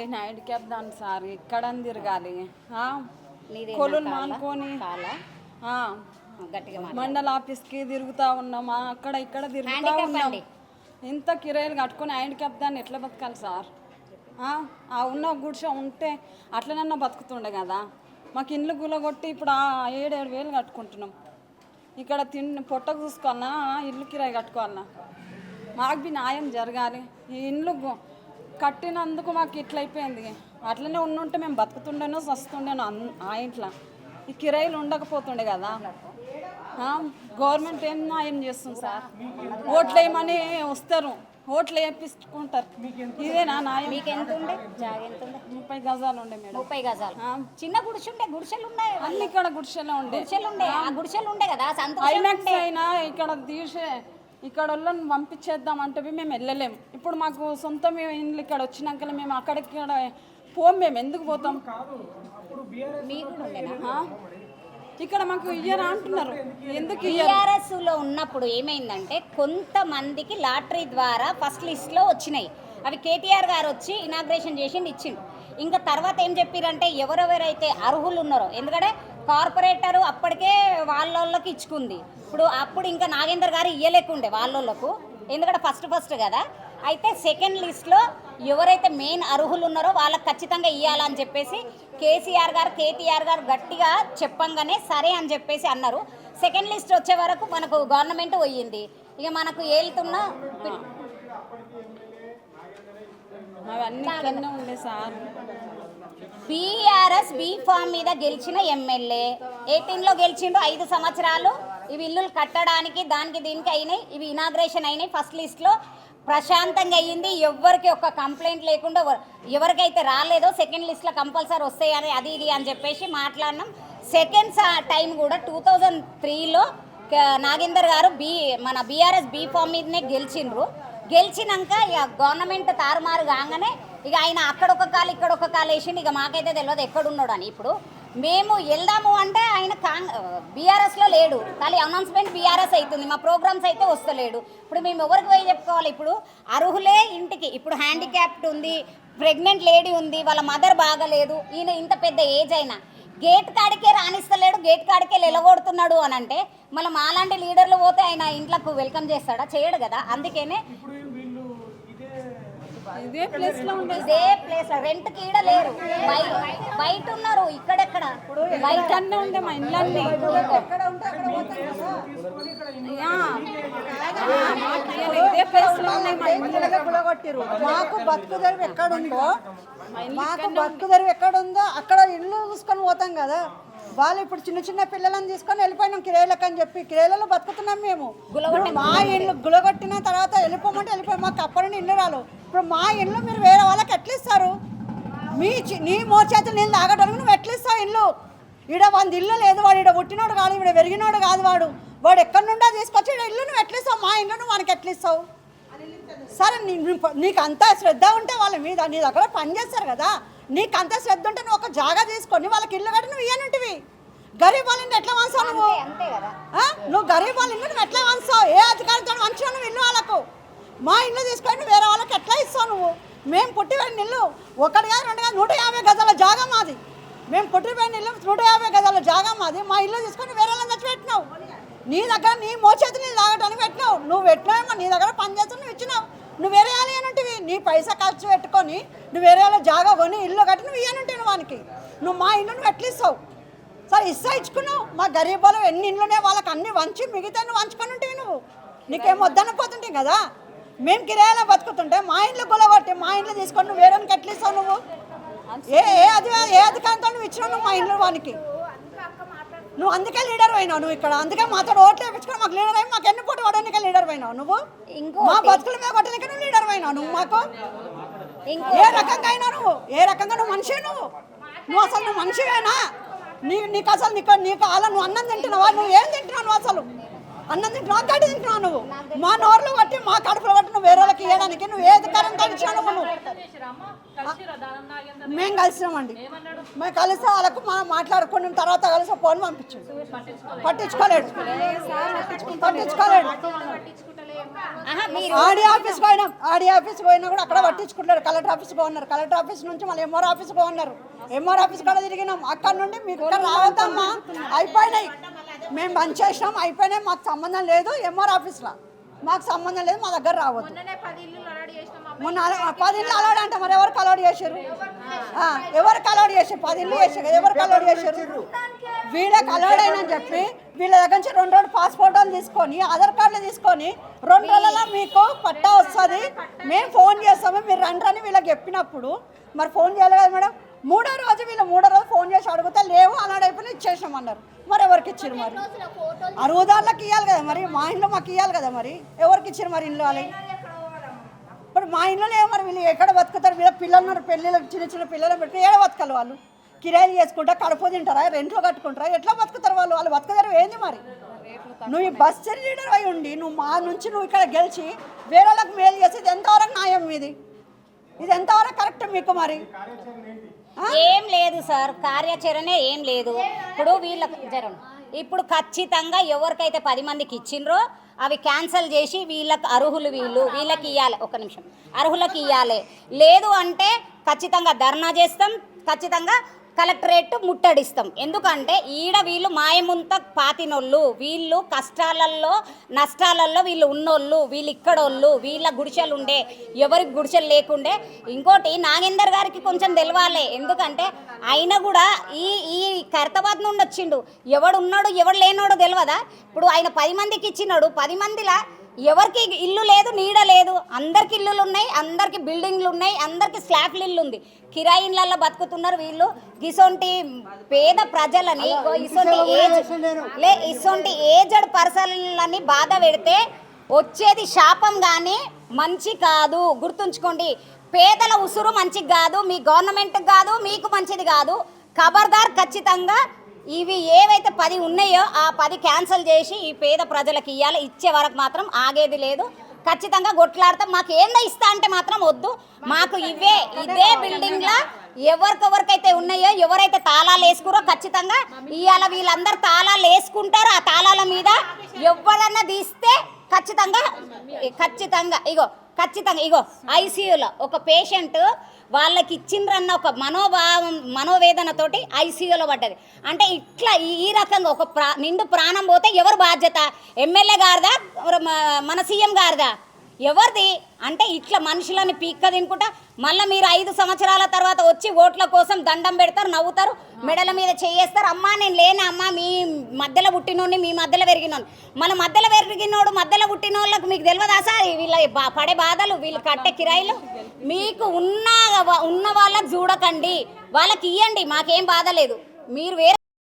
నేను హ్యాండిక్యాప్ దాన్ని సార్ ఇక్కడ తిరగాలి నీదేనా కొలులు కాలా? మానుకొని కాలా? గట్టిగా మండల ఆఫీస్కి తిరుగుతా ఉన్నాం, అక్కడ ఇక్కడ తిరుగుతా హ్యాండిక్యాప్ ఉన్నాం. అండి. ఇంత కిరాయిలు కట్టుకొని హ్యాండిక్యాప్ దాన్ని ఎట్లా బతకాలి సార్? ఆ ఉన్న గుడిసె ఉంటే అట్లనన్నా బతుకుతుండే కదా. మాకు ఇండ్లు గులగొట్టి ఇప్పుడు 7,000 వేలు కట్టుకుంటున్నాం. ఇక్కడ పొట్టకు చూసుకోవాలన్నా ఇల్లు కిరాయి కట్టుకోవాలన్నా మాకు బి న్యాయం జరగాలి. ఈ ఇండ్లు కట్టినందుకు మాకు ఇట్లా అయిపోయింది. అట్లనే ఉండుంటే మేము బతుకుతుండేనో వస్తుండేనో ఆ ఇంట్లో. ఈ కిరాయిలు ఉండకపోతుండే కదా. గవర్నమెంట్ ఏం న్యాయం చేస్తుంది సార్? ఓట్లు వేయమని వస్తారు, ఓట్లు వేయించుకుంటారు. ఇదేనా న్యాయం? మీకు ఎంత ఉండే జాగ? ఎంత ఉండే? 30 గజాలు ఉండే మేడం. 30 గజాలు. చిన్న గుడిసె ఉండే, గుడిసెలు ఉన్నాయి అన్ని ఇక్కడ గుడిసెలో ఉండే. గుడిసెలు ఉండే, ఆ గుడిసెలు ఉండే కదా. సంతోషం ఐమాక్స్ అయినా ఇక్కడ తీసే ఇక్కడ వాళ్ళని పంపించేద్దాం అంటే మేము వెళ్ళలేము. ఇప్పుడు మాకు సొంత ఇండ్లు ఇక్కడ వచ్చినాక మేము అక్కడిక్కడ మేము ఎందుకు పోతాం? మీకు కూడా ఉండేనా? ఇక్కడ మాకు ఇయ్యరా అంటున్నారు. ఎందుకు బీఆర్ఎస్ లో ఉన్నప్పుడు ఏమైందంటే కొంతమందికి లాటరీ ద్వారా ఫస్ట్ లిస్ట్ లో వచ్చినాయి. అవి కేటీఆర్ గారు వచ్చి ఇనాగ్రేషన్ చేసి ఇచ్చిండు. ఇంకా తర్వాత ఏం చెప్పారంటే ఎవరెవరైతే అర్హులు ఉన్నారో, ఎందుకంటే కార్పొరేటర్ అప్పటికే వాళ్ళకి ఇచ్చుకుంది. అప్పుడు ఇంకా నాగేందర్ గారు ఇయ్యలేకుండే వాళ్ళకు, ఎందుకంటే ఫస్ట్ కదా. అయితే సెకండ్ లిస్ట్లో ఎవరైతే మెయిన్ అర్హులు ఉన్నారో వాళ్ళకి ఖచ్చితంగా ఇవ్వాలని చెప్పేసి కేటీఆర్ గారు గట్టిగా చెప్పంగానే సరే అని చెప్పేసి అన్నారు. సెకండ్ లిస్ట్ వచ్చే వరకు మనకు గవర్నమెంట్ పోయింది. ఇక మనకు ఏళ్తున్న అవన్నీ ఉండే సార్. బీఆర్ఎస్ బీఫామ్ మీద గెలిచిన ఎమ్మెల్యే 18లో గెలిచిండు. 5 సంవత్సరాలు ఇవి ఇల్లులు కట్టడానికి దానికి దీనికి అయినాయి. ఇవి ఇనాగ్రేషన్ అయినాయి. ఫస్ట్ లిస్ట్లో ప్రశాంతంగా అయ్యింది. ఎవరికి ఒక కంప్లైంట్ లేకుండా ఎవరికైతే రాలేదో సెకండ్ లిస్ట్లో కంపల్సరీ వస్తాయని అది ఇది అని చెప్పేసి మాట్లాడినాం. సెకండ్ టైం కూడా 2003లో నాగేందర్ గారు మన బీఆర్ఎస్ బీఫామ్ మీదనే గెలిచిండ్రు. గెలిచినాక ఇక గవర్నమెంట్ తారుమారు కాగానే ఇక ఆయన అక్కడొక కాలు ఇక్కడొక కాలు వేసిండు. ఇక మాకైతే తెలియదు ఎక్కడున్నాడు అని. ఇప్పుడు మేము వెళ్దాము అంటే ఆయన బీఆర్ఎస్లో లేడు, కానీ అనౌన్స్మెంట్ బీఆర్ఎస్ అవుతుంది, మా ప్రోగ్రామ్స్ అయితే వస్తలేడు. ఇప్పుడు మేము ఎవరికి పోయి చెప్పుకోవాలి? ఇప్పుడు అర్హులే ఇంటికి, ఇప్పుడు హ్యాండిక్యాప్డ్ ఉంది, ప్రెగ్నెంట్ లేడీ ఉంది, వాళ్ళ మదర్ బాగలేదు, ఈయన ఇంత పెద్ద ఏజ్ అయినా గేట్ కాడికే రాణిస్తలేడు, గేట్ కాడికే నిలగొడుతున్నాడు అని అంటే మళ్ళీ మాలాంటి లీడర్లు పోతే ఆయన ఇంట్లోకి వెల్కమ్ చేస్తాడా? చేయడు కదా. అందుకనే ఇదే ప్లేస్ లో రెంట్ కీడ లేరు, బయట ఉన్నారు. ఇక్కడెక్కడ బయట ఉండే మా ఇళ్ళన్నీ ఇదే ప్లేస్ లో ఉన్నాయి. మా ఇళ్ళ గులగొట్టిరు. మాకు బతుకు తెరువు ఎక్కడుందో అక్కడ ఇల్లు చూసుకొని పోతాం కదా. వాళ్ళు ఇప్పుడు చిన్న చిన్న పిల్లలను తీసుకొని వెళ్ళిపోయినాం కిరాయిలకు అని చెప్పి. కిరాయిలలో బతుకుతున్నాం మేము. మా ఇల్లు గులగొట్టిన తర్వాత వెళ్ళిపోమంటే వెళ్ళిపోయి మాకు అప్పటి ఇల్లు రాలు. ఇప్పుడు మా ఇల్లు మీరు వేరే వాళ్ళకి ఎట్లా ఇస్తారు? నీ మోచేతులు నీళ్ళు తాగడానికి నువ్వు ఎట్లా ఇస్తావు ఇల్లు? ఈడ 100 ఇల్లు లేదు, వాడు ఈడ పుట్టినోడు కాదు, ఈడ పెరిగినోడు కాదు, వాడు ఎక్కడి నుండో తీసుకొచ్చి ఇల్లు నువ్వు ఎట్లా ఇస్తావు? మా ఇల్లు నువ్వు మనకి ఎట్లా ఇస్తావు? సరే నీకు అంత శ్రద్ధ ఉంటే వాళ్ళ మీద నీ దగ్గర పని చేస్తారు కదా, నీకు అంత శ్రద్ధ ఉంటే నువ్వు ఒక జాగా తీసుకొని వాళ్ళకి ఇల్లు కట్టి నువ్వు ఇయ్యనుంటివి. గరీబ్ వాళ్ళని ఎట్లా వంచావు నువ్వు? నువ్వు గరీబ్ వాళ్ళ ఇల్లు నువ్వు ఎట్లా వంచావు? ఏ అధికారంతో వంచావు నువ్వు ఇల్లు వాళ్ళకు? మా ఇల్లు తీసుకొని నువ్వు వేరే వాళ్ళకి ఎట్లా ఇస్తావు నువ్వు? మేము పుట్టిపోయిన ఇల్లు 1 కాదు 2 కాదు 150 గజాల జాగా మాది. మేము పుట్టిపోయిన ఇల్లు 150 గజాల జాగా మాది. మా ఇల్లు తీసుకొని వేరే వాళ్ళని తెచ్చి పెట్టినావు. నీ దగ్గర నీ మోచేతి నీళ్ళు తాగటానికి పెట్టినావు. నువ్వు పెట్టినావేమో, నీ దగ్గర పని చేస్తావు, నువ్వు ఇచ్చినావు. నువ్వు వేరే వాళ్ళు ఇవ్వనుంటివి. నీ పైసా ఖర్చు పెట్టుకొని నువ్వు వేరే వాళ్ళ జాగా కొని ఇల్లు కట్టి నువ్వు ఇవ్వనుంటివి. వానికి నువ్వు మా ఇల్లు నువ్వు ఎట్లా ఇస్తావు? సరే ఇచ్చుకున్నావు. మా గరీబ్ వాళ్ళు ఎన్ని ఇల్లునే వాళ్ళకి అన్ని వంచి మిగతా నువ్వు వంచుకొని ఉంటివి. నువ్వు నీకేం వద్దనపోతుంటావు కదా. మేము కిరాయిలో బతుకుతుంటే మా ఇంట్లో గులగొట్టి మా ఇంట్లో తీసుకొని నువ్వు వేరేకి ఎట్లా ఇస్తావు? నువ్వు ఏ అధికారంతో నువ్వు ఇచ్చినావు నువ్వు మా ఇంట్లో వానికి? నువ్వు అందుకే లీడర్ అయినావు. నువ్వు ఇక్కడ అందుకే మాతో ఓట్లు వేయించుకొని మాకు లీడర్ అయ్యి మాకు ఎన్ని పోటీ పడడానికే లీడర్ అయినావు. నువ్వు మా బతుకుల మీద కొట్టడానికి నువ్వు లీడర్ అయినావు. నువ్వు మాకు ఏ రకంగా అయినా ఏ రకంగా నువ్వు మనిషి? నువ్వు అసలు నువ్వు మనిషివేనా? నీకు అసలు నీకు అలా నువ్వు అన్నం తింటున్నావా? నువ్వు ఏం తింటున్నావు? నువ్వు అసలు అన్నం తింటున్నావు, గడ్డి తింటున్నావు. నువ్వు మా నోర్లు బట్టి మా కడుపులో బట్టి నువ్వు వేరే వాళ్ళకి ఇవ్వడానికి నువ్వు ఏ అధికారం కలిసినావు? నువ్వు మేము కలిసినామండి. మేము కలిసి వాళ్ళకు మాట్లాడుకున్న తర్వాత కలిసి ఫోన్ పంపించాడు. పట్టించుకోలేడు. ఆడి ఆఫీస్ పోయినా కూడా అక్కడ పట్టించుకుంటారు. కలెక్టర్ ఆఫీస్ పోన్నారు, కలెక్టర్ ఆఫీస్ నుంచి మళ్ళీ ఎంఆర్ ఆఫీస్ పోన్నారు, ఎంఆర్ ఆఫీస్ కూడా తిరిగినాం. అక్కడ నుండి మీకు ఇక్కడ రావద్దమ్మా, అయిపోయినాయి, మేము బంద్ చేసినాం, అయిపోయినాయి, మాకు సంబంధం లేదు, ఎంఆర్ ఆఫీస్లో మాకు సంబంధం లేదు, మా దగ్గర రావద్దు. మొన్న 10 ఇళ్ళు అలాడ్ అంటే మరి ఎవరికి అలాడ్ చేశారు? ఎవరికి అలాడ్ చేశారు? 10 ఇళ్ళు చేశారు కదా, ఎవరికి అలాడ్ చేశారు? వీళ్ళకి అలాడ్ అయినని చెప్పి వీళ్ళ దగ్గర నుంచి 2 రోజులు పాస్పోర్ట్లు తీసుకొని ఆధార్ కార్డులు తీసుకొని 2 రోజులలో మీకు పట్టా వస్తుంది, మేము ఫోన్ చేస్తాము, మీరు రండి వీళ్ళకి చెప్పినప్పుడు మరి ఫోన్ చేయాలి కదా మేడం. మూడో రోజు ఫోన్ చేసి అడిగితే లేవు అలాడ్ అయిపోయి ఇచ్చేసామన్నారు. మరి ఎవరికి ఇచ్చారు? మరి అరువుదారులకు ఇవ్వాలి కదా, మరి మా ఇంట్లో మాకు ఇవ్వాలి కదా, మరి ఎవరికి ఇచ్చారు? మరి ఇంట్లో వాళ్ళు ఇప్పుడు మా ఇంట్లో లేవు, మరి వీళ్ళు ఎక్కడ బతుకుతారు? వీళ్ళ పిల్లలు ఉన్నారు, పెళ్ళిళ్ళు చిన్న పిల్లలు పెట్టి ఏడ బతకాలి వాళ్ళు? కిరాయిలు చేసుకుంటా, కడుపు తింటారా, రెంట్లో కట్టుకుంటారా, ఎట్లా బతుకుతారు వాళ్ళు బతుకుతారు ఏంది? మరి నువ్వు ఈ బస్ లీడర్ అయి ఉండి నువ్వు మా నుంచి నువ్వు ఇక్కడ గెలిచి వేరే వాళ్ళకి మేలు చేసి ఇది ఎంతవరకు న్యాయం? ఇది ఎంతవరకు కరెక్ట్ మీకు? మరి ఏం లేదు సార్, కార్యాచరణ ఏం లేదు. ఇప్పుడు వీళ్ళకి ఇప్పుడు ఖచ్చితంగా ఎవరికైతే 10 మందికి ఇచ్చిండ్రో అవి క్యాన్సిల్ చేసి వీళ్ళకి అర్హులు వీళ్ళకి ఇవ్వాలి. ఒక్క నిమిషం, అర్హులకి ఇవ్వాలి. లేదు అంటే ఖచ్చితంగా ధర్నా చేస్తాం, ఖచ్చితంగా కలెక్టరేట్ ముట్టడిస్తాం. ఎందుకంటే ఈడ వీళ్ళు మాయముంత పాతినోళ్ళు, వీళ్ళు కష్టాలలో నష్టాలలో వీళ్ళు ఉన్నోళ్ళు, వీళ్ళు ఇక్కడోళ్ళు, వీళ్ళ గుడిసెలు ఉండే, ఎవరికి గుడిసెలు లేకుండే. ఇంకోటి నాగేందర్ గారికి కొంచెం తెలవాలి, ఎందుకంటే ఆయన కూడా ఈ ఖైరతాబాద్ నుండి వచ్చిండు. ఎవడు ఉన్నాడు ఎవడు లేనోడు తెలియదా? ఇప్పుడు ఆయన 10 మందికి ఇచ్చినాడు, 10 మందిలా ఎవరికి ఇల్లు లేదు, నీడ లేదు, అందరికి ఇల్లులు ఉన్నాయి, అందరికి బిల్డింగ్లు ఉన్నాయి, అందరికి స్లాబ్లు ఇల్లు ఉంది, కిరాయి ఇళ్ళల్లో బతుకుతున్నారు వీళ్ళు. ఇసొంటి పేద ప్రజలని ఇసొంటి ఏజ్డ్ పర్సన్లని బాధ పెడితే వచ్చేది శాపం కానీ మంచి కాదు. గుర్తుంచుకోండి, పేదల ఉసురు మంచిది కాదు, మీ గవర్నమెంట్కి కాదు, మీకు మంచిది కాదు. ఖబర్దార్, ఖచ్చితంగా ఇవి ఏవైతే 10 ఉన్నాయో ఆ 10 క్యాన్సిల్ చేసి ఈ పేద ప్రజలకు ఇవ్వాలి. ఇచ్చే వరకు మాత్రం ఆగేది లేదు, ఖచ్చితంగా కొట్లాడతాం. మాకు ఏందో ఇస్తా అంటే మాత్రం వద్దు, మాకు ఇదే బిల్డింగ్లో ఎవరికెవరికైతే ఉన్నాయో, ఎవరైతే తాళాలు వేసుకురో ఖచ్చితంగా ఇవాళ వీళ్ళందరూ తాళాలు వేసుకుంటారు. ఆ తాళాల మీద ఎవరన్నా తీస్తే ఖచ్చితంగా ఇగో ఐసీయూలో ఒక పేషెంట్ వాళ్ళకి ఇచ్చిండ్రన్న ఒక మనోవేదనతోటి ఐసీయూలో పడ్డది. అంటే ఇట్లా ఈ రకంగా ఒక నిండు ప్రాణం పోతే ఎవరు బాధ్యత? ఎమ్మెల్యే గారిదా, మన సీఎం గారిదా, ఎవరిది? అంటే ఇట్లా మనుషులని పీక్క తినుకుంటా మళ్ళీ మీరు 5 సంవత్సరాల తర్వాత వచ్చి ఓట్ల కోసం దండం పెడతారు, నవ్వుతారు, మెడల మీద చేయేస్తారు. అమ్మా నేను లేనా, అమ్మా మీ మధ్యలో పుట్టినోడిని, మీ మధ్యలో పెరిగినోడు, మన మధ్యలో పెరిగినోడు మధ్యలో పుట్టినోళ్ళకు మీకు తెలియదా సార్ వీళ్ళ పడే బాధలు, వీళ్ళు కట్టే కిరాయిలు? మీకు ఉన్న వాళ్ళకి చూడకండి, వాళ్ళకి ఇవ్వండి, మాకేం బాధ లేదు. మీరు వేరే